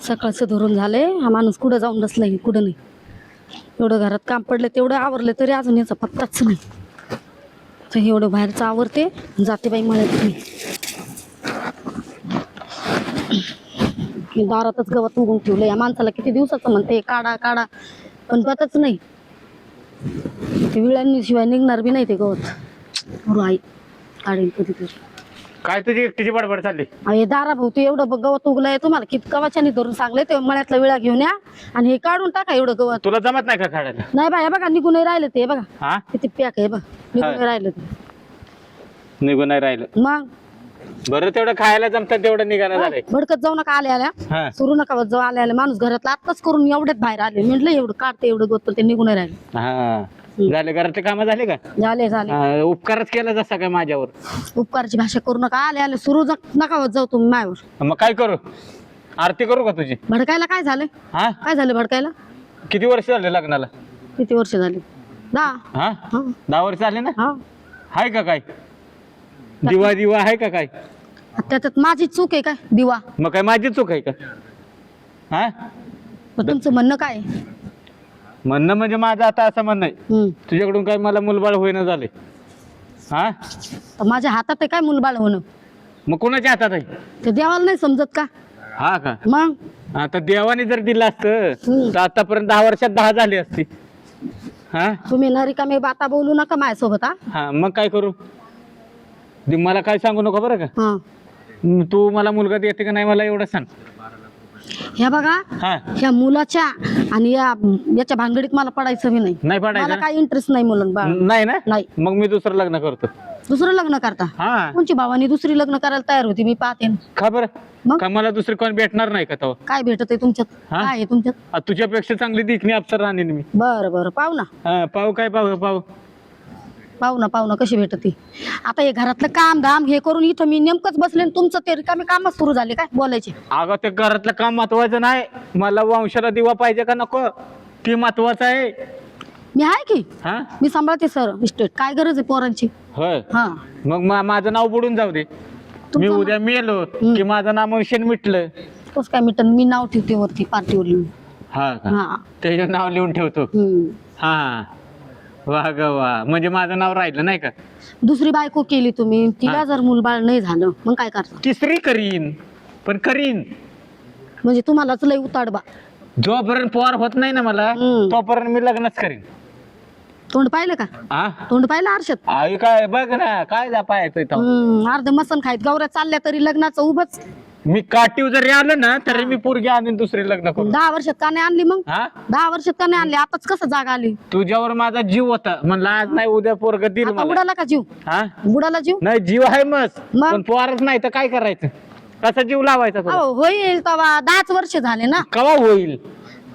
सकाळचं धरून झालंय, हा माणूस कुठं जाऊन बसलाय कुठं नाही. एवढं घरात काम पडलं तेवढं आवरलं तरी अजून याचा पत्ताच नाही. तर एवढं बाहेरचं आवरते जाते बाई मळ्यात मी. दारातच गवत उगून ठेवलं. या माणसाला किती दिवसाचं म्हणते काढा काढा, पण पतच नाही. ते विळ्यांनी शिवाय निघणार बी नाही ते गवत. बरं आई काढेल कधीतरी. काय तुझी एकटीची बडबड चालली? हे दारा भाऊ एवढं गवत उगलंय, तुम्हाला किती कवाच्यानी धरून सांगले ते मळ्यातला विळा घेऊन या आणि हे काढून टाका एवढं गवत. तुला जमत नाही का काढायला? नाही बाय, बघा निघून नाही राहिलं ते बघा. हा किती पॅक आहे बघ, निघून नाही राहिलं ते. निघून नाही राहिलं. मग बरं तेवढं खायला जमतात तेवढं निघाणं झालंय. भडकत जाऊ नका आल्या हा. आल्या, सुरू नका होत जाऊ आल्या आल्या. माणूस घरातला आत्ताच करून एवढ्यात बाहेर आले, म्हटलं एवढं काढते एवढं गवत, ते निघून नाही राहिले. हा झाले घरातले काम झाले का? झाले झाले. उपकारच केला जसा काय माझ्यावर. उपकारची भाषा करू नका, आले आले सुरू नका होत जाऊ तुम्ही मायावर. मग काय करू? आरती करू का तुझी? भडकायला काय झालं? हा काय झालं भडकायला? किती वर्ष झाले लग्नाला? किती वर्ष झाली? 10. हा हा 10 वर्ष झाले ना? हा. हाय का काय दिवा दिवा आहे का काय? त्याच्यात माझी चूक आहे काय दिवा? मग काय माझी चूक आहे का? हा मग तुमचं म्हणणं काय? म्हणणं म्हणजे माझं आता असं म्हणणं आहे, तुझ्याकडून काय मला मुलबाळ होईना झाले. हा तर माझ्या हातात आहे काय मुलबाळ होणं? मग कोणाच्या हातात आहे? ते देवाला नाही समजत का? हा का? मग आता देवाने जर दिलं असतं तर आतापर्यंत 10 वर्षात 10 झाली असती. हा तुम्ही ना रिकामे बाता बोलू नका माझ्यासोबत. हा मग काय करू? मला काय सांगू नको बरं का. हा तू मला मुलगा देते का नाही मला एवढं सांग. ह्या बघा, हा ह्या मुलाच्या आणि याच्या भानगडीत मला पडायचं बी नाही. नाही मला पडायचं काही इंटरेस्ट नाही मुलांना. नाही ना? नाही. मग मी दुसरं लग्न करतो. दुसरं लग्न करता? हा कोणची भावानी दुसरी लग्न करायला तयार होती, मी पाहते ना. का बरं? मग? का मला दुसरी कोण भेटणार नाही का तेव्हा? काय भेटत आहे तुमच्यात? हा? काय आहे तुमच्यात? तुझ्यापेक्षा चांगली दिखणी अप्सर आणीन मी. बरं बरं पाहू ना. हा पाहू काय पाहू पाहू पाहू ना कशी भेटते. आता हे घरातलं काम धाम हे करून इथं मी नेमकंच बसले आणि तुमचं ते रिकामे काम सुरू झाले काय बोलायचे? अगं ते घरातलं काम महत्वाचं नाही, मला वंशाला दिवा पाहिजे का नको ते महत्वाचं आहे. मी आहे की, हा मी सांभाळते सर इस्टेट. काय गरज आहे पोरांची? होय. हा मग माझं नाव बुडून जाऊ दे. मी तुमचं उद्या मेलो की माझं नाव वंशन मिटलं. कसं काय मिटन? मी नाव ठेवते वरती पार्टीवर लिहून. हा का? हा त्याचं नाव लिहून ठेवतो. हा वा ग वा, म्हणजे माझं नाव राहिलं नाही का? दुसरी बायको केली तुम्ही, तिला जर मुलबाळ नाही झालं मग काय करता? तिसरी करीन, पण करीन. म्हणजे तुम्हालाच लय उताड बा. जोपर्यंत पोर होत नाही ना मला तोपर्यंत मी लग्नच करीन. तोंड पाहिलं का? हा तोंड पाहिलं आरशात? आई काय बघ ना काय जा पाहायचं. अर्ध मसन खायत गौऱ्या चालल्या तरी लग्नाचं उभच. मी काटीव जरी आलं ना तरी मी पोरगी आणीन दुसरी लग्न करून. 10 वर्षात का नाही आणली मग? हा 10 वर्षात का नाही आणली? आताच कसं जागा आली? तुझ्यावर माझा जीव होता, म्हणलं आज नाही उद्या पोरग दिल आता मला. बुडाला का जीव? हा बुडाला जीव? नाही जीव आहे मस्त, मग? पण पोरच नाही तर काय करायचं? कसा जीव लावायचा तुला? अहो होईल तेव्हा 10च वर्ष झाले ना. कवा होईल?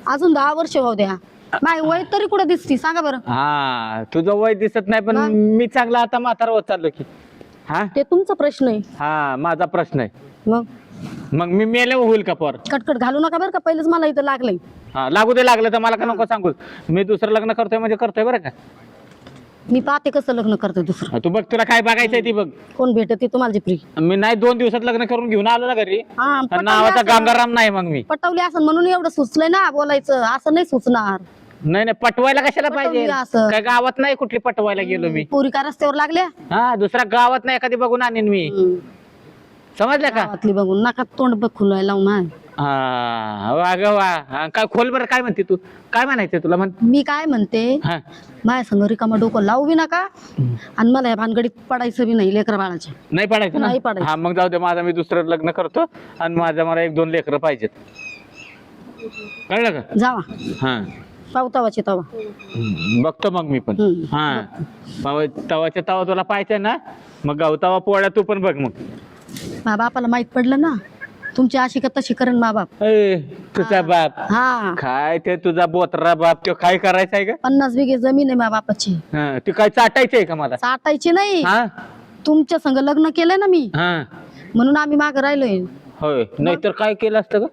अजून 10 वर्ष होऊ द्या. नाही वय तरी कुठं दिसती सांगा बरं? हा तुझं वय दिसत नाही पण मी चांगला आता म्हातारा होत चाललो की. हा ते तुमचा प्रश्न आहे. हा माझा प्रश्न आहे. मग मग मी मेल्यावर होईल का पोर? कटकट घालू नका बरं का, पहिलेच मला इथं लागलंय. हा लागू दे, लागलं तर मला का नको सांगू. मी दुसरं लग्न करतोय म्हणजे करतोय बरं का. मी पाहते कसं लग्न करतोय दुसरं. तू बघ तुला काय बघायचंय ती बघ. कोण भेटते तुम्हाला जिप्री? मी नाही 2 दिवसात लग्न करून घेऊन आलो ना घरी. हा नावाचा गंगाराम नाही मग मी. पटवली असं म्हणून एवढं सुचलंय ना बोलायचं, असं नाही सुचणार. नाही नाही पटवायला कशाला पाहिजे? पटवली असं. काय गावात नाही कुठली पटवायला गेलो मी. पोरी का रस्त्यावर लागल्या? हा दुसऱ्या गावात नाही एखादी बघून आणीन मी. समजलं का? गावातली बघून नका तोंड बघून लावून. हा वा ग वा. काय खोल बरं काय म्हणते तू? काय म्हणायचं तुला? मी काय म्हणते, हा माझ्या संग रिकामा डोकं लावू बी नका आणि मला या भानगडीत पडायचं बी नाही लेकरा बाळाच्या. नाही पडायचं ना? नाही पडायचं. हा मग जाऊ दे, माझा मी दुसरं लग्न करतो आणि मला 1-2 लेकरं पाहिजेत. कळलं का? जावा हा पावतावाचे तवा. बघतो मग मी पण. हा तवाच्या तवा तुला पाहिजे ना, मग गावतावा पोळ्या तू पण बघ. मग माझ्या बापाला माहित पडलं ना तुमची अशी का तशी करण मा बाप. तुझा बाप? हा काय ते तुझा बोत्रा बाप तो काय करायचा आहे का? 50 बिघे जमीन आहे माझ्या बापाची. ती काय चाटायची आहे का मला? चाटायची नाही, हा तुमच्या संग लग्न केलंय ना मी, हा म्हणून आम्ही मागे राहिलोय. होय, नाहीतर काय केलं असतं का?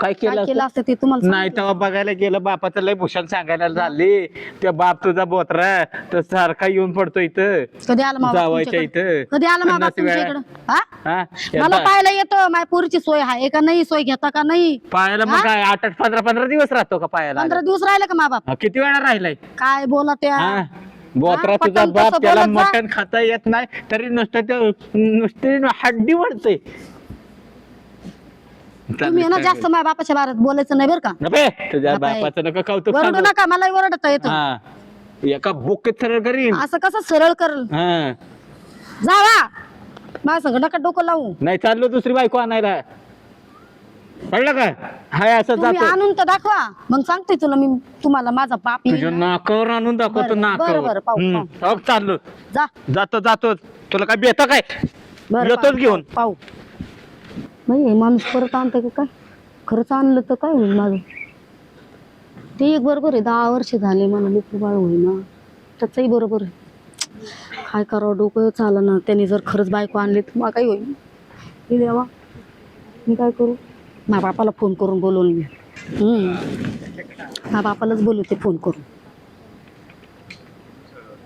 काय काय केलं केलं असतं? असतं ते तुम्हाला नाही तेव्हा बघायला गेलं बापाचं लय भूषण सांगायला झाली त्या बाप तुझा बोत्रा तर सारखा येऊन पडतो इथं कधी आला मामा जावायच्या तुमच्याकडे? इथं कधी आला मामा पन्नास तुमच्या वेळा. इकडं हा? हा मला एकदा पाहायला येतं माझ्या पोरीची सोय आहे का नाही, सोय घेता का नाही? पायाला मग काय 8-8 15-15 दिवस राहतो का पायाला 15 दिवस राहिले का मा बाप? हा, किती वेळा राहिलाय काय बोला त्या हा बोत्रा हा, तुझा पटन बाप तसं त्याला बोलत जा. मटण खाता येत नाही तरी नुसते हड्डी वाढते तुम्ही आहे ना जास्त माझ्या बापाच्या बारात बोलायचं नाही बरं का? तुझ्या बापा आहे. बापाचं नका कौतुक ओरडू सांगू. नका, मला ओरडता येतं. हा एका बुक्कीत सरळ करीन असं कसं सरळ करल? हा जावा माझ्या संग नका डोकं लावू. नाही चाललो दुसरी बायको आणायला कळलं का हाय असं तुम्ही जातो आणून तर दाखवा, मग सांगते तुला मी तुम्हाला माझा बाप येईल तुझ्या ना. नाकावर आणून दाखवतो बरं, नाकावर बरं, पाहू, हम्म. हो, चाललो जा जातो तुला काय बेत काय बरं, येतोच पाहू, घेऊन. पाहू नाही हे माणूस परत आणतं का काय? खरंच आणलं तर काय होईल माझं? ते एक बरोबर आहे, 10 वर्ष झाले मला लेकरू बाळ होईना, त्याचंही बरोबर आहे. काय करावं डोकं चालं ना. त्याने जर खरंच बायको आणली तर मग काय होईल? हे देवा मी काय करू? माझ्या बापाला फोन करून बोलवून मी माझ्या बापालाच बोलवते फोन करून.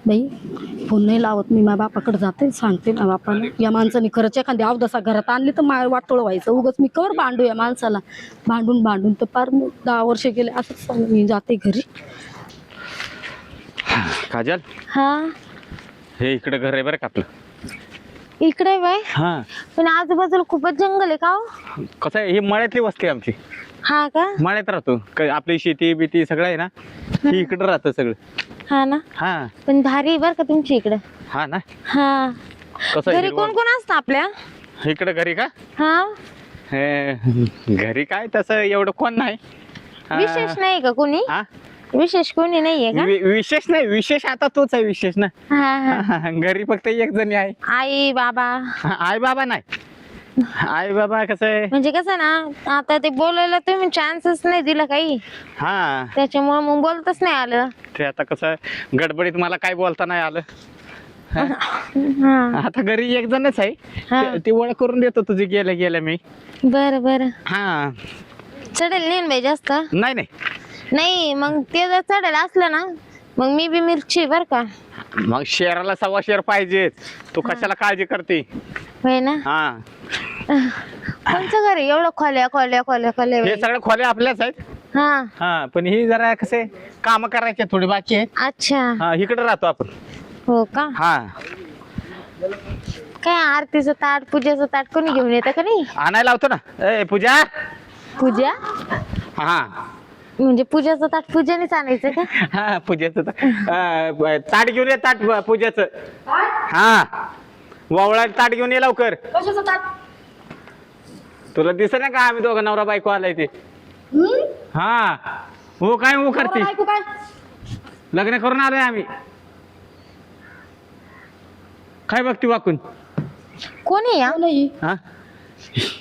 बाई फोन नाही लावत मी, माझ्या बापाकडे जाते, सांगते माझ्या बापाला या माणसाने खरंच एखादी अवदसा घरात आणली तर माय वाटोळ व्हायचं. उगाच मी कवर भांडू या माणसाला, भांडून तर फार 10 वर्ष गेले असंच सांगून मी जाते घरी. काजल हा हे इकडे घर आहे बरं का आपलं. इकडे बाय हा पण आजूबाजूला खूपच जंगल आहे का हो? कसं आहे ही मळ्यातली वस्ती आहे आमची हा का? मळ्यात राहतो आपली शेती बिती सगळं आहे ना ही इकडे राहतं सगळं. हा ना, हा पण भारी बर का तुमची इकडं. हा ना हा कसं घरी कोण कोण असतं आपल्या? इकडे घरी का हा घरी काय तसं एवढं कोण नाही हा. विशेष नाही का कोणी? हा? विशेष कोणी नाहीये का? विशेष नाही विशेष आता तोच आहे विशेष ना हा हा घरी फक्त एक जणी आहे आई बाबा आई बाबा नाही आई बाबा कसं आहे म्हणजे कसं ना आता ते बोलायला तुम्ही चान्सच नाही दिला काही, हा त्याच्यामुळे मग बोलतच नाही आलं. ते आता कसं गडबडीत मला काय बोलता नाही आलं हा आता घरी एक जणच आहे हा. ती ओळख करून देतो तुझी गेल्या गेल्या मी बरं बरं हा चढेल नाही ना बाई जास्त? नाही नाही नाही मग ते जर चढेल असलं ना मग मी बी मिरची बर का. मग शेराला 1.25 शेर पाहिजेत तू कशाला काळजी करते होय ना. हा कोणचं घर आहे एवढं खोल्या खोल्या खोल्या खोल्या हे बाई? सगळे खोले आपल्याच आहेत हा हा पण ही जरा कसे काम करायचे थोडी बाकी आहेत अच्छा हा इकडे राहतो आपण हो का? हा काय आरतीचं ताट पूजेचं ताट कोणी घेऊन येतं का नाही? आणायला लावतो ना ए पूजा पूजा हा म्हणजे पूजाचं ताट पूजेनेच आणायचं का? हा पूजेचं ताट घेऊन ये ताट पूजेचं हा वावळा ताट घेऊन ये लवकर. कशाचं ताट? तुला दिसत ना का आम्ही दोघं नवरा बायको आलाय ते हा हो काय हो करते बायको काय? लग्न करून आलोय आम्ही काय बघती वाकून कोणी या? नाही हा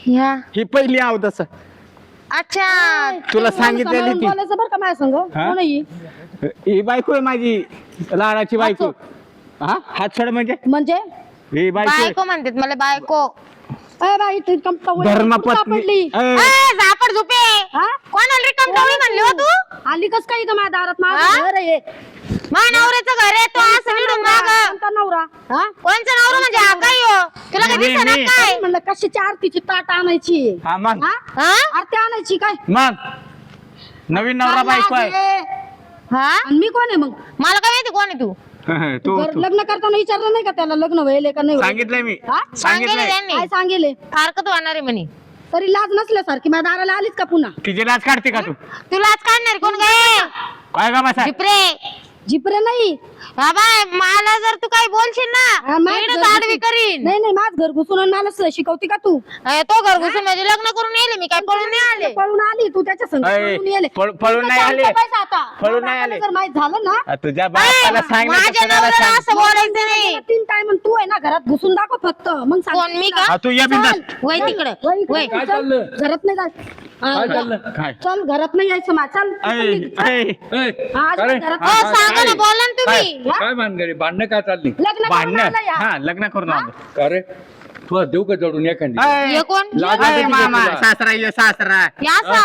ह्या ही पहिली आव तसं अच्छा तुला सांगितलेली ती बोलायचं बरं का माझ्या संग? हा? नाही ही बायको आहे माझी लाडाची बायको हा हात सोड म्हणजे ही बायको बायको म्हणतात मला बायको. अय बाई तू धर्मपत्नी पडली ए, झापड झोपे हा? कोणाला रिकाम टवळी म्हणली हो तू? आली कस काय इथं माझ्या दारात? हा? माझं घर आहे. मा नवऱ्याचं घर आहे तो असं निडून माग. कोणता नवरा? हा? कोणचा नवरा म्हणजे हा काय हो? तुला काय मी- दिसेना मी. काय? म्हणलं कशाची आरतीची ताट आणायची? हा मग हा? हा? आरती आणायची काय? मग नवीन नवरा बायको आहे हा? आणि मी कोण आहे मग? मला काय माहिती कोण आहे तू? तू लग्न करताना विचारलं नाही का त्याला लग्न व्हायले का नाही व्हायले? सांगितलंय मी हा? सांगितलं सांगितलंय त्यांनी काय सांगेले? फारकत होणार आहे म्हणे. तरी लाज नसल्यासारखी माझ्या दाराला आलीच का पुन्हा? तिची लाच काढते का तू तुला आज काढणार कोण काय? काय का बसा झिपरे जिपरे नाही. हा बाय मला जर तू काही बोलशील हा, ना माझं इकडे घर आडवी घुसून- करीन. नाही नाही माझ घर घुसून आणि मला शिकवते का तू? तो घर घुसून म्हणजे लग्न करून येले मी काय पळून नाही आले. पळून आली तू त्याच्या संग अय, पळून येले. पळून नाही आले. पळून नाही आले. जर माहित झालं ना तुझ्या बापाला सांग ना माझ्या कसं करायला नवऱ्याला सांग. असं बोलायचं नाही. 3 टाइम तू आहे ना घरात घुसून दाखव फक्त मग सांगते कोण मी तुला. का? हा, तू या बिंदास वय तिकडं वय इकडे वय. चल. घरात नाही जायचं. हा, काय चल घरात नाही यायचं मा चल ऐ, ऐ, हा, आज अरे, घरात हो सांगा ना बोला ना तुम्ही. हा? काय भानगडी भांडणं काय चालली लग्न करून भांडणं आलं या. हा लग्न करून आलो का रे तुला देऊ का जडून एखादी हे कोण लागलं तर ठीक आहे मामा तुला. सासरा ये सासरा या असा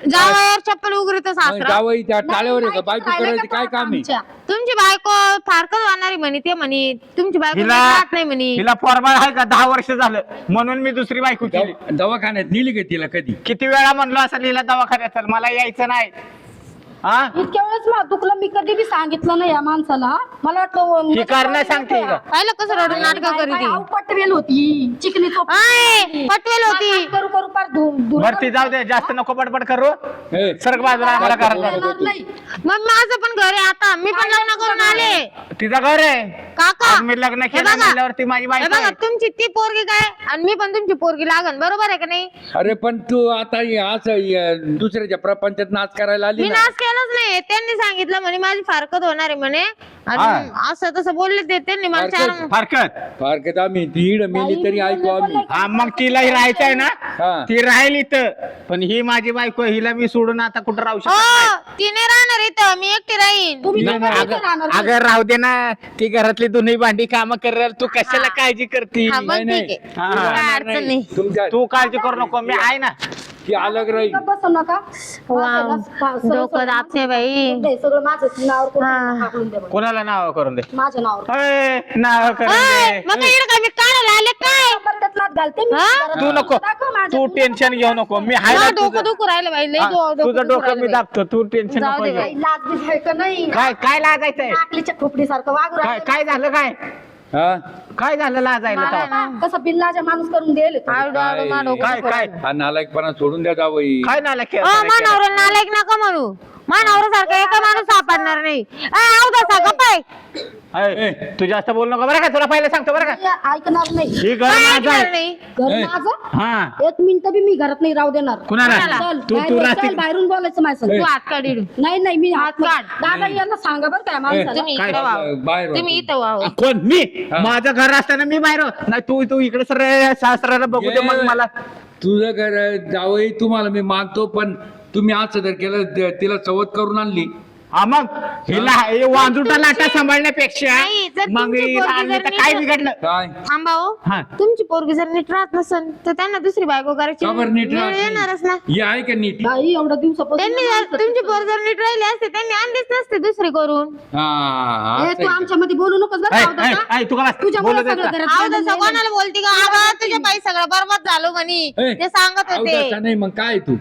जावयावर चप्पल उघडत मग सासरा जावई त्या टाळ्यावर आहे का बायको करायची काय काम आहे तुमची बायको फारकत वाहणारी म्हणे ते म्हणे तुमची बायको हिला राहत नाही म्हणे हिला पोरबाळ आहे का 10 वर्ष झालं म्हणून मी दुसरी बायको केली दवाखान्यात नेली का तिला कधी किती वेळा म्हणलो असं हिला दवाखान्यात चल, मला यायचं नाही हा इतक्या वेळेस मला दुखलं मी कधी बी सांगितलं नाही या माणसाला मला वाटलं ही कारण सांगते का पाहिलं कसं रडून नाटक करीत पटवेल होती चिकनी चोप पटवेल होती करू करू पार भरती जाऊ दे जास्त नको बडबड करू ए, सरक बाजूला आम्हाला करायचं येणार नाही मग माझं पण घर आहे आता मी पण लग्न करून आले तिचं घर आहे काका आज मी लग्न हे केलं बघा. म्हणल्यावरती माझी हे बायको बघा आहे. तुमची ती पोरगी काय आणि मी पण तुमची पोरगी लागन बरोबर आहे का नाही अरे पण तू आता असं दुसऱ्याच्या प्रपंचात नाच करायला आली मी ना नाच केलाच नाही त्यांनी सांगितलं म्हणे माझी फारकत होणार आहे म्हणे आणि असं तसं बोलले ते त्यांनी मला फारकत? फारकत फारकत आम्ही ती मिळली तरी ऐकू आम्ही हा मग तिलाही राहायचं आहे ना हा. ती राहील इथं पण ही माझी बायको हिला मी सोडून आता कुठं राहू शकत नाही. हो तिने राहणार इथं मी एकटी राहीन तुम्ही नाही, दोघं नाही, इथे राहणार नाही. अगं राहू दे ना ती घरातली दोन्ही भांडी काम करेल तू कशाला काळजी करती हा मग नाही, ठीक आहे हा. काय अडचण नाही तुमच्या तू काळजी करू नको मी आहे ना ती अलग राहील गप्प बसू नका वाव, सरळ- डोकं सरळ- दाबते बाई नाही, सगळं माझं नावावर करून हा. टाकून दे बरं. कोणाला नाव करून दे माझ्या नावावर अय, नाव करून ओय, दे मग इकडे काय मी काढायला आले काय बरकत लाथ घालते मी हा? जरा तू नको दाखव माझ्या- तू टेन्शन घेऊ नको मी आहे ना मला डोकं तुझं दुखू राहिलं बाई लई हा, तुझं दुखू डोकं राहिलं मी बाई. दाबतो तू टेन्शन जाऊ नको दे घेऊ. बाई. लाज बीज आहे का नाही काय काय लाजायचंय आकलीच्या खोपडीसारखं वागू काय राहिलं. काय झालं काय हा काय झालं लाजायला मला तेव्हा? ना कसं बिल्लाच्या माणूस करून देईल आरडू आरडू मा डोकं काय दुखू काय राहिलं. हा नालायकपणा सोडून द्या जावई काय नाला मानावर नालायक नका म्हणू मानावर सारखं एका माणूस सापडणार नाही अवदासा गप्पाय तू जास्त बोल नको बरं का तुला पहिलं सांगतो बरं का ऐकणार नाही ही घर माझं आहे नाही घर ए. माझं हा एक मिनिट बी मी घरात नाही राहू देणार कुणाला चल, तू बाहेर तू चल, राहतील बाहेरून बोलायचं माझं तू हात काढील नाही नाही मी हात काढ. दादा यांना सांगा बरं काय माणसाला तुम्ही काय? इकडे व्हावं बाहेर व्हा तुम्ही तू. इथं व्हावं कोण मी हा. माझं घर असताना मी बाहेर नाही तू तू इकडे सर सासऱ्याला बघू दे मग मला तुझं घर जावई तुम्हाला मी मानतो पण तुम्ही असं जर केलं तिला चवत करून आणली हा मग हिला हे वांजुटा लाटा सांभाळण्यापेक्षा नाही, जर मग तुमची हिला पोरगी आणली जर तर नीट- काय बिघडलं काय थांबा हो हा तुमची पोरगी जर नीट राहत नसेल तर त्यांना दुसरी बायको करायची का बरं नीट वेळ राहत येणारच ना नाही? ही आहे का नीट बाई एवढ्या दिवसापासून त्यांनी जर तुमची पोर जर नीट राहिली असते त्यांनी आणलीच नसते दुसरी करून हा ए, असं तू आहे का? आमच्या मध्ये बोलू नकोस बरं ऐ, का, ऐ, अवदसा? ऐ, तू का बस? तुझ्यामुळे बोलू देत सगळं का? घरात अवदासा भांडण कोणाला बोलती का अगं तुझ्या बाई सगळं बरबाद झालो म्हणे ए, ते सांगत होते अवदासा नाही मग काय तू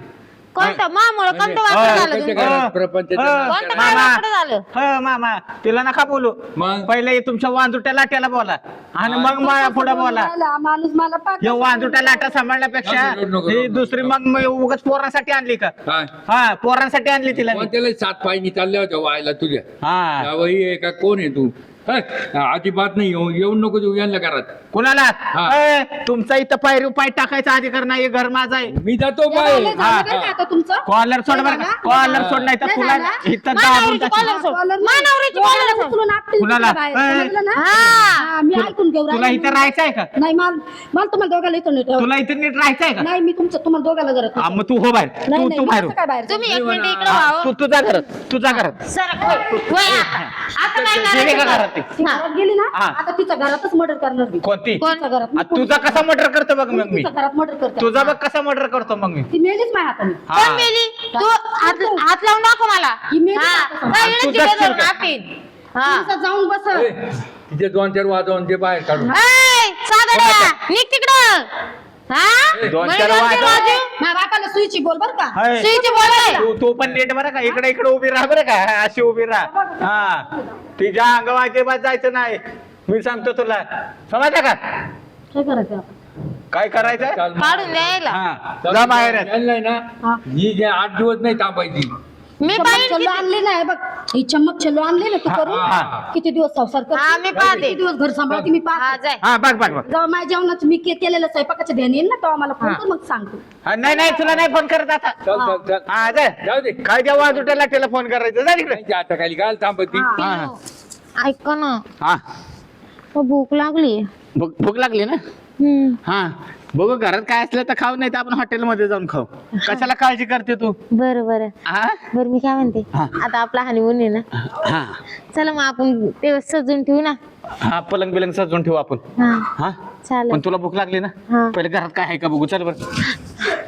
कोणतं मामुळं कोणतं म्हणजे, वाकडं अ, झालं त्याच्या तुमचं? घरात प्रपंचाचं अ, नाच कोणतं करायला. काय मामा. वाकडं झालं हो मामा तिला नका बोलू मग पहिले तुमच्या वांजुट्या लाट्याला बोला आणि मग मला पुढे बोला राहिला, माणूस मला पाक हे वांजुट्या लाटा सांभाळण्यापेक्षा नको, नको, ही नको. दुसरी मग उगाच पोरांसाठी आणली का काय हा पोरांसाठी आणली तिला मी. मग त्याला 7 पायनी चालल्या होत्या व्हायला तुझ्या हा जावई आहे का कोण आहे तू हं? अजिबात नाही येऊन नको देऊ यांना घरात कुणाला हा. ए, तुमचा इथं पायरी पाय टाकायचा अधिकार नाही हे घर माझं आहे मी जातो लय बाहेर झालं हा, बरं का आता तुमचं कॉलर सोड बरं का कॉलर सोड नाही तर नाही तुला झाला? इथं मानावरीची दाबून टाकीन. कॉलर सोड. कॉलर नाही. मानावरीची डोक्याला कॉलर सोड. उचलून आपटील कुणाला? तिकडे बाहेर. ए. समजलं ना? हा. हा, मी ऐकून घेऊ तुला राहिले. इथं राहायचं आहे का नाही मला तुम्हाला दोघाला इथं नाही ठेवत. तुला इथं नीट राहायचं आहे का नाही मी तुम्हाला दोघाला घरात हा, नाही मग तू हो बाहेर ठेवत. नाही तू नाही तू मी बाहेर कसं काय बाहेर तुम्ही एक मिनिट इकडे हा, व्हावं तू तुझा घरात सरक वय आता. आता काय गेली का करायचं घरात ती? ती घरात गेली ना हा. आता तिच्या घरातच मर्डर करणार मी कोणती कोण? तिच्या घरात आ, तुझा कसा मर्डर करतो बघ मग मी तिच्या घरात मर्डर करते तुझा बघ कसा मर्डर करतो मग मी ती मेलीच माझ्या हाताने हा. कोण मेली तू हात लावून दाखव मला ही मेली हा. आता. काय इकडे तुझं तिकडे चिरका. आपटीन. हा तिचं जाऊन बस ए, तिचे 2-4 वाजवून ते बाहेर काढून ऐ, सागऱ्या, निघ तिकडं हा? 2-4 म्हणे 2-4 वाजव. वाजव. माझ्या बापाला सुईची बोल बर का हाय. सुईची बोलाय. तू पण नीट बरं का इकडे उभी राहा बरं का अशी उभी राहा हा तिच्या अंगवाचे बात जायचं नाही मी सांगतो तुला समजलं का काय करायचं आपण काय करायचंय चाल मग. काढून द्यायला हा जा बाहेर यांना ना हा. ही जे 8 दिवस नाही थांबायची मी चम्मच पाहिजे छल्लो आणली नाही बघ ही चम्मच छल्लो आणली ना तू करून हा. किती दिवस संसार हा, मी करते पाहते. किती दिवस घर सांभाळते मी हा पाहते जाय हा बघ बघ बघ जेव्हा माझ्या जेवणाचं मी केलेलं स्वयंपाकाच्या ध्यान येईल ना तेव्हा मला फोन कर मग सांगतो हा, नाही तुला नाही फोन करत आता चल चल चल हा जा जाऊ दे काय त्या वाजुट्याला त्याला फोन करायचं जा तिकडे त्यांच्या हाताखाली घाल थांबती हा. हा ऐक ना हा भूक लागली भूक लागली ना हा बघू घरात काय असलं तर खाऊ, नाही तर आपण हॉटेलमध्ये जाऊन खाऊ. कशाला काळजी करते तू? बरं बरं हा बरं, मी काय म्हणते, हा. आता आपला हनीमून आहे ना, हा चला मग आपण ते सजून ठेवू ना. हा पलंग बिलंग सजवून ठेवू आपण. हा हा चालेल. पण तुला भूक लागली ना, हा. पहिले घरात काय आहे का बघू. चल बरं.